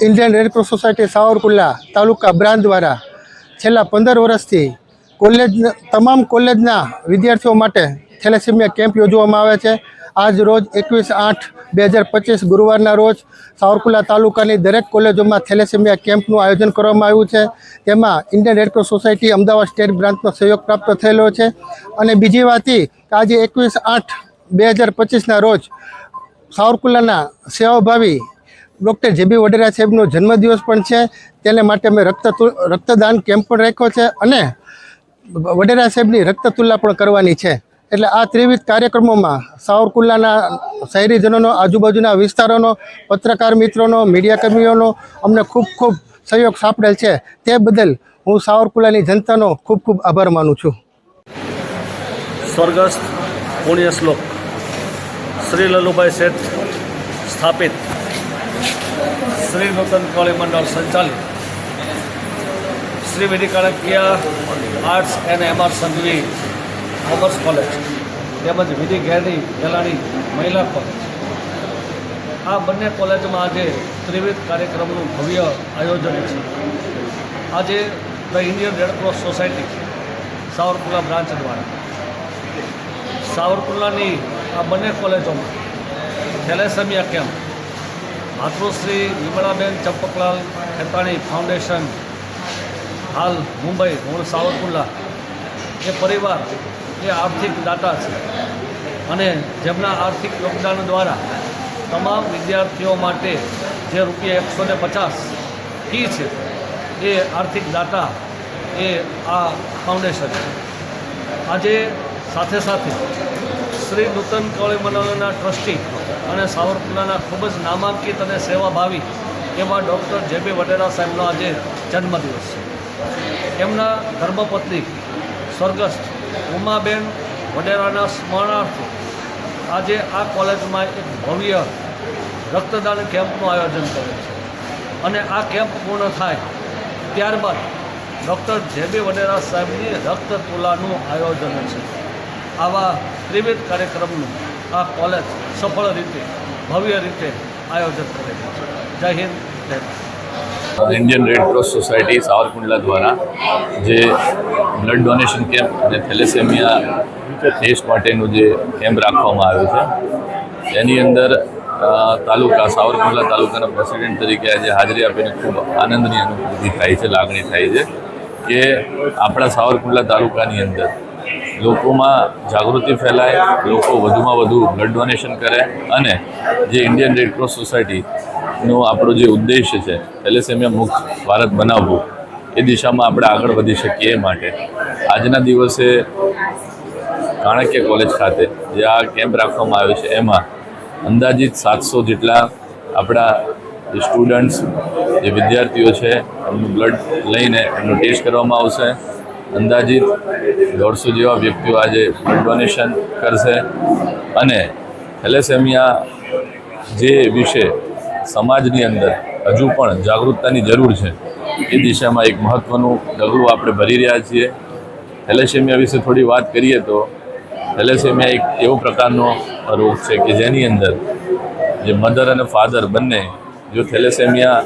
Indian red cross society Savarkundla તાલુકા branch દ્વારા છેલ્લા 15 વર્ષથી તમામ કોલેજના વિદ્યાર્થીઓ માટે થેલેસેમિયા કેમ્પ યોજવામાં આવે છે। આજ રોજ 21/8/2025 ગુરુવારના રોજ સાવરકુંડલા તાલુકાની દરેક કોલેજોમાં થેલેસેમિયા કેમ્પનું આયોજન કરવામાં આવ્યું છે। તેમાં Indian red cross society Ahmedabad state બ્રાન્ચનો સહયોગ પ્રાપ્ત થયેલો છે। અને બીજી વાત એ કે આજે 21/8/2025ના રોજ સાવરકુંડલાના સેવાભાવી ડૉક્ટર જે.બી. વડેરા સાહેબનો જન્મદિવસ પણ છે। તેને માટે અમે રક્તદાન કેમ્પ પણ રાખ્યો છે અને વડેરા સાહેબની રક્તતુલા પણ કરવાની છે। એટલે આ ત્રિવિધ કાર્યક્રમોમાં સાવરકુંડલાના શહેરીજનોનો, આજુબાજુના વિસ્તારોનો, પત્રકાર મિત્રોનો, મીડિયા કર્મીઓનો અમને ખૂબ ખૂબ સહયોગ સાંપડેલ છે। તે બદલ હું સાવરકુંડલાની જનતાનો ખૂબ ખૂબ આભાર માનું છું। સ્વર્ગસ્થ પુણ્ય શ્લોક શ્રી લલ્લુભાઈ શેઠ સ્થાપિત શ્રી નૂતન કોલેજ મંડળ સંચાલિત શ્રી વિધિકાળકીય arts and MR Sanghvi commerce college તેમજ વિધિ ઘેરની ગેલાણી મહિલા કોલેજ, આ બંને કોલેજમાં આજે ત્રિવિધ કાર્યક્રમનું ભવ્ય આયોજન છે। આજે the Indian red cross society Savarkundla branch દ્વારા સાવરકુંડલાની આ બંને કોલેજોમાં thalassemia camp માતૃશ્રી Vimlaben Champaklal ખેતાણી foundation, હાલ મુંબઈ, મૂળ સાવરકુંડલા, એ પરિવાર એ આર્થિક દાતા છે અને જેમના આર્થિક યોગદાન દ્વારા તમામ વિદ્યાર્થીઓ માટે જે ₹150 ફી છે એ આર્થિક દાતા એ આ ફાઉન્ડેશન છે। આજે સાથે સાથે શ્રી નૂતન કોલેજ મંડળના ટ્રસ્ટી અને સાવરકુંડલાના ખૂબ જ નામાંકિત અને સેવાભાવી એવા ડૉક્ટર જે.બી. વડેરા સાહેબનો આજે જન્મદિવસ છે। એમના ધર્મપત્ની સ્વર્ગસ્થ ઉમાબેન વડેરાના સ્મરણાર્થે આજે આ કોલેજમાં એક ભવ્ય રક્તદાન કેમ્પનું આયોજન કરે છે અને આ કેમ્પ પૂર્ણ થાય ત્યારબાદ ડૉક્ટર જે.બી. વડેરા સાહેબની રક્તતુલાનું આયોજન છે। આવા ત્રિવિધ કાર્યક્રમનું આ કોલેજ સફળ રીતે, ભવ્ય રીતે આયોજન કરે છે। જય હિન્દ, જય Bharat. Indian red cross society Savarkundla દ્વારા જે બ્લડ ડોનેશન કેમ્પ અને થેલેસેમિયા ટેસ્ટ માટેનું જે કેમ્પ રાખવામાં આવ્યો છે, એની અંદર સાવરકુંડલા તાલુકાના પ્રેસિડેન્ટ તરીકે આજે હાજરી આપીને ખૂબ આનંદની અનુભૂતિ થાય છે, લાગણી થાય છે કે આપણા સાવરકુંડલા તાલુકાની અંદર લોકોમાં જાગૃતિ ફેલાય, લોકો વધુમાં વધુ બ્લડ ડોનેશન કરે અને જે ઇન્ડિયન રેડક્રોસ સોસાયટીનો આપણો જે ઉદ્દેશ્ય છે થેલેસેમિયા મુક્ત ભારત બનાવવું, એ દિશામાં આપણે આગળ વધી શકીએ એ માટે આજના દિવસે કાણકીય કોલેજ ખાતે જે આ કેમ્પ રાખવામાં આવ્યો છે એમાં અંદાજિત 700 જેટલા આપણા જે સ્ટુડન્ટ્સ, જે વિદ્યાર્થીઓ છે, એમનું બ્લડ લઈને એમનો ટેસ્ટ કરવામાં આવશે। અંદાજિત 150 જેવા વ્યક્તિઓ આજે બ્લડ ડોનેશન કરશે અને થેલેસેમિયા જે વિશે સમાજની અંદર હજુ પણ જાગૃતતાની જરૂર છે એ દિશામાં એક મહત્ત્વનું ડગલું આપણે ભરી રહ્યા છીએ। થેલેસેમિયા વિશે થોડી વાત કરીએ તો થેલેસેમિયા એક એવો પ્રકારનો રોગ છે કે જેની અંદર જે મધર અને ફાધર બંને જો થેલેસેમિયા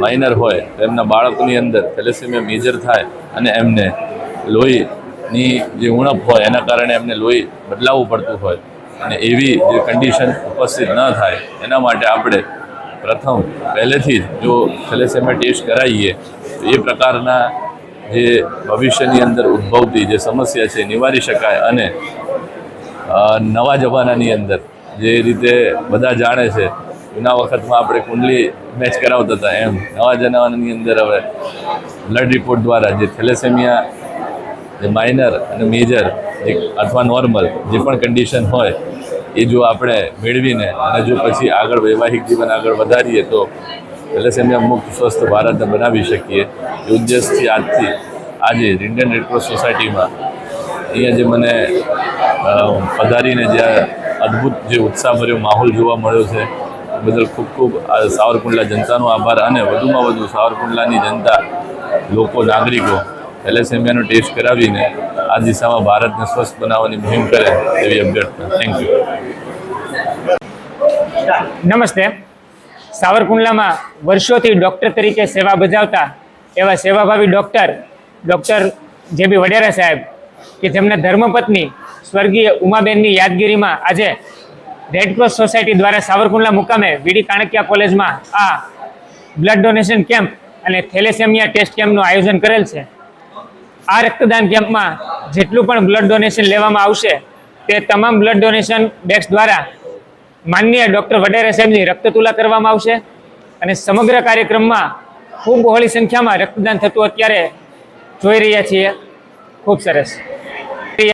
માઇનર હોય તો એમના બાળકોની અંદર થેલેસેમિયા મેજર થાય અને એમને લોહીની જે ઉણપ હોય એના કારણે એમને લોહી બદલાવવું પડતું હોય અને એવી જે કન્ડિશન ઉપસ્થિત ન થાય એના માટે આપણે પ્રથમ પહેલેથી જ જો થેલેસેમિયા ટેસ્ટ કરાવીએ તો એ પ્રકારના જે ભવિષ્યની અંદર ઉદ્ભવતી જે સમસ્યા છે નિવારી શકાય અને નવા જમાનાની અંદર જે રીતે બધા જાણે છે, જૂના વખતમાં આપણે કુંડલી મેચ કરાવતા હતા, એમ નવા જમાનાની અંદર હવે બ્લડ રિપોર્ટ દ્વારા જે થેલેસેમિયા જે માઇનર અને મેજર અથવા નોર્મલ જે પણ કન્ડિશન હોય એ જો આપણે મેળવીને અને જો પછી આગળ વૈવાહિક જીવન આગળ વધારીએ તો થેલેસેમિયા મુક્ત સ્વસ્થ ભારતને બનાવી શકીએ। એ ઉદ્દેશથી આજથી આજે ઇન્ડિયન રેડક્રોસ સોસાયટીમાં અહીંયા જે મને પધારીને જે અદ્ભુત જે ઉત્સાહભર્યો માહોલ જોવા મળ્યો છે બદલ ખૂબ ખૂબ સાવરકુંડલા જનતાનો આભાર અને વધુમાં વધુ સાવરકુંડલાની જનતા, લોકો, નાગરિકો થેલેસેમિયાનો ટેસ્ટ કરાવીને આ દિશામાં ભારતને સ્વસ્થ બનાવવાની મુહિમ કરે એવી અભ્યર્થના। Thank you. નમસ્તે, સાવરકુંડલામાં વર્ષોથી ડૉક્ટર તરીકે સેવા બજાવતા એવા સેવાભાવી ડૉક્ટર જે બી વડેરા સાહેબ કે જેમના ધર્મપત્ની સ્વર્ગીય ઉમાબેનની યાદગીરીમાં આજે રેડક્રોસ સોસાયટી દ્વારા સાવરકુંડલા મુકામે વીડી કાણકિયા કોલેજમાં આ બ્લડ ડોનેશન કેમ્પ અને થેલેસેમિયા ટેસ્ટ કેમ્પનું આયોજન કરેલ છે. આ રક્તદાન કેમ્પમાં જેટલું પણ બ્લડ ડોનેશન લેવામાં આવશે તે તમામ બ્લડ ડોનેશન બેગ્સ દ્વારા માનનીય ડૉક્ટર વડેરા સાહેબની રક્તતુલા કરવામાં આવશે અને સમગ્ર કાર્યક્રમમાં ખૂબ બહોળી સંખ્યામાં રક્તદાન થતું અત્યારે જોઈ રહ્યા છીએ. ખૂબ સરસ.